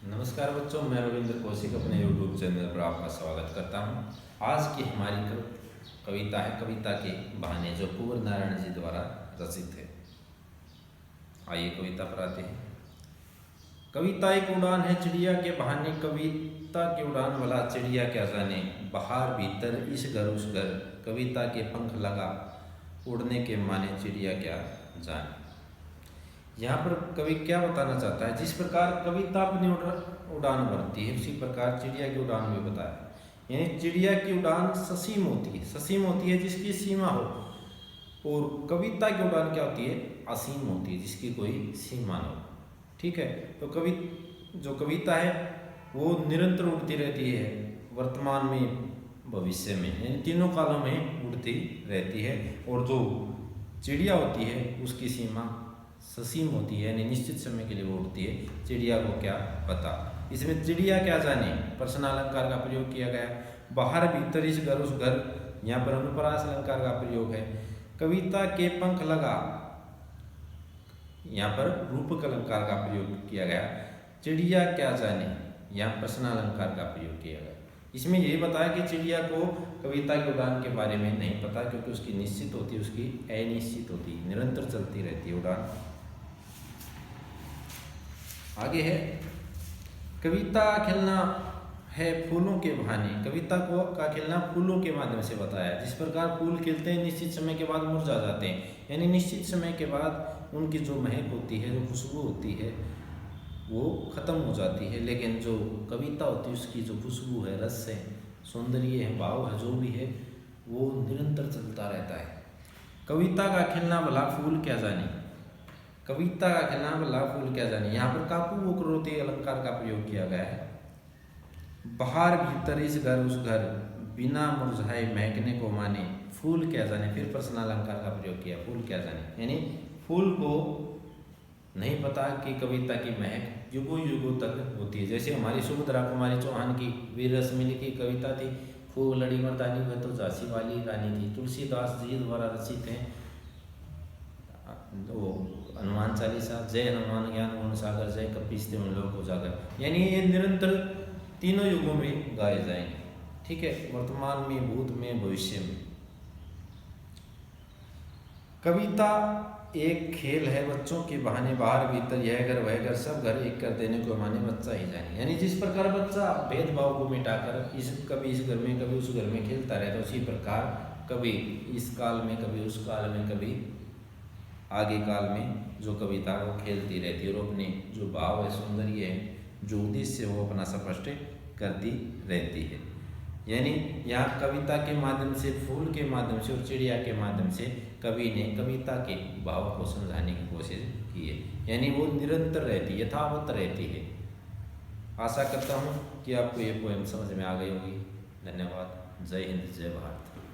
नमस्कार बच्चों, मैं रविंद्र कौशिक अपने YouTube चैनल पर आपका स्वागत करता हूं। आज की हमारी कविता है कविता के बहाने, जो कुंवर नारायण जी द्वारा रचित है। आइए कविता पर आते हैं। कविता एक उड़ान है चिड़िया के बहाने, कविता की उड़ान वाला चिड़िया क्या जाने। बाहर भीतर इस घर उस घर, कविता के पंख लगा उड़ने के माने, चिड़िया क्या जाने। यहाँ पर कवि क्या बताना चाहता है, जिस प्रकार कविता अपनी उड़ान भरती है उसी प्रकार चिड़िया की उड़ान भी बताया। यानी चिड़िया की उड़ान ससीम होती है, ससीम होती है जिसकी सीमा हो, और कविता की उड़ान क्या होती है, असीम होती है जिसकी कोई सीमा न हो। ठीक है, तो जो कविता है वो निरंतर उड़ती रहती है, वर्तमान में भविष्य में, यानी तीनों कालों में उड़ती रहती है। और जो चिड़िया होती है उसकी सीमा ससीम होती है, यानी निश्चित समय के लिए वो उड़ती है। चिड़िया को क्या पता। इसमें चिड़िया क्या जाने प्रश्न अलंकार का प्रयोग किया गया। बाहर भीतर इस घर उस घर, यहाँ पर अनुप्रास अलंकार का प्रयोग है। कविता के पंख लगा, यहाँ पर रूपक अलंकार का प्रयोग किया गया। चिड़िया क्या जाने, यहाँ प्रश्न अलंकार का प्रयोग किया गया। इसमें यही बताया कि चिड़िया को कविता की उड़ान के बारे में नहीं पता, क्योंकि उसकी निश्चित होती है, उसकी अनिश्चित होती है, निरंतर चलती रहती है उड़ान। आगे है, कविता खिलना है फूलों के बहाने। कविता को का खिलना फूलों के माध्यम से बताया। जिस प्रकार फूल खिलते हैं निश्चित समय के बाद मुरझा जाते हैं, यानी निश्चित समय के बाद उनकी जो महक होती है, जो खुशबू होती है, वो खत्म हो जाती है। लेकिन जो कविता होती है उसकी जो खुशबू है, रस है, सौंदर्य है, भाव है, जो भी है वो निरंतर चलता रहता है। कविता का खिलना भला फूल क्या जाने, कविता का खिलना भला फूल क्या जाने। यहाँ पर काकू वो करोति अलंकार का प्रयोग किया गया है। बाहर भीतर इस घर उस घर, बिना मुरझाए महकने को माने, फूल क्या जाने। फिर प्रश्न अलंकार का प्रयोग किया, फूल क्या जाने, यानी फूल को नहीं पता कि कविता की महक युगों युगों तक होती है। जैसे हमारी सुभद्रा कुमारी चौहान की वीर रश्मि की कविता थी, खूब लड़ी मर्दानी में तो झांसी वाली रानी थी, तुलसीदास जी द्वारा रचित है। वो हनुमान चालीसा, जय हनुमान ज्ञान गुण सागर, जय कपीस तिहुँ लोक उजागर, यानी ये निरंतर तीनों युगों में गाए जाएंगे। ठीक है, वर्तमान में, भूत में, भविष्य में। कविता एक खेल है बच्चों के बहाने, बाहर भीतर यह घर वह घर, सब घर एक कर देने को माने, बच्चा ही जाने। यानी जिस प्रकार बच्चा भेदभाव को मिटाकर कभी इस घर में कभी उस घर में खेलता रहता, उसी प्रकार कभी इस काल में कभी उस काल में कभी आगे काल में जो कविता वो खेलती रहती है, और अपने जो भाव है, सौंदर्य है, जो उद्देश्य है वो अपना स्पष्ट करती रहती है। यानी यहाँ कविता के माध्यम से, फूल के माध्यम से और चिड़िया के माध्यम से कवि ने कविता के भाव को समझाने की कोशिश की है। यानी वो निरंतर रहती है, यथावत रहती है। आशा करता हूँ कि आपको ये पोएम समझ में आ गई होगी। धन्यवाद। जय हिंद, जय भारत।